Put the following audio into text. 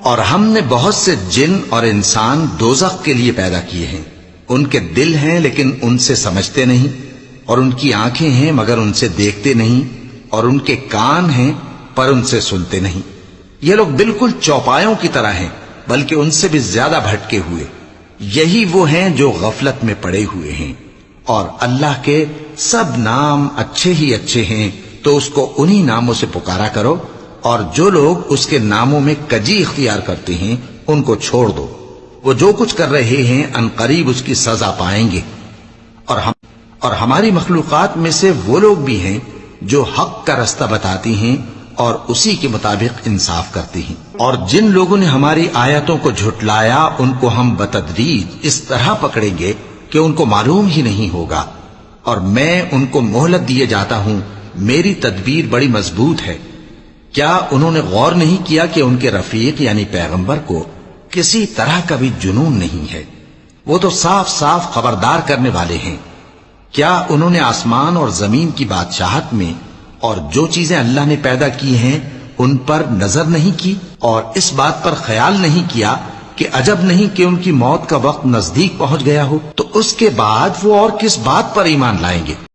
اور ہم نے بہت سے جن اور انسان دوزخ کے لیے پیدا کیے ہیں، ان کے دل ہیں لیکن ان سے سمجھتے نہیں، اور ان کی آنکھیں ہیں مگر ان سے دیکھتے نہیں، اور ان کے کان ہیں پر ان سے سنتے نہیں۔ یہ لوگ بالکل چوپایوں کی طرح ہیں، بلکہ ان سے بھی زیادہ بھٹکے ہوئے۔ یہی وہ ہیں جو غفلت میں پڑے ہوئے ہیں۔ اور اللہ کے سب نام اچھے ہی اچھے ہیں، تو اس کو انہی ناموں سے پکارا کرو، اور جو لوگ اس کے ناموں میں کجی اختیار کرتے ہیں ان کو چھوڑ دو۔ وہ جو کچھ کر رہے ہیں ان قریب اس کی سزا پائیں گے۔ اور ہماری مخلوقات میں سے وہ لوگ بھی ہیں جو حق کا رستہ بتاتی ہیں اور اسی کے مطابق انصاف کرتی ہیں۔ اور جن لوگوں نے ہماری آیتوں کو جھٹلایا ان کو ہم بتدریج اس طرح پکڑیں گے کہ ان کو معلوم ہی نہیں ہوگا، اور میں ان کو مہلت دیے جاتا ہوں، میری تدبیر بڑی مضبوط ہے۔ کیا انہوں نے غور نہیں کیا کہ ان کے رفیق یعنی پیغمبر کو کسی طرح کا بھی جنون نہیں ہے؟ وہ تو صاف صاف خبردار کرنے والے ہیں۔ کیا انہوں نے آسمان اور زمین کی بادشاہت میں اور جو چیزیں اللہ نے پیدا کی ہیں ان پر نظر نہیں کی، اور اس بات پر خیال نہیں کیا کہ عجب نہیں کہ ان کی موت کا وقت نزدیک پہنچ گیا ہو؟ تو اس کے بعد وہ اور کس بات پر ایمان لائیں گے؟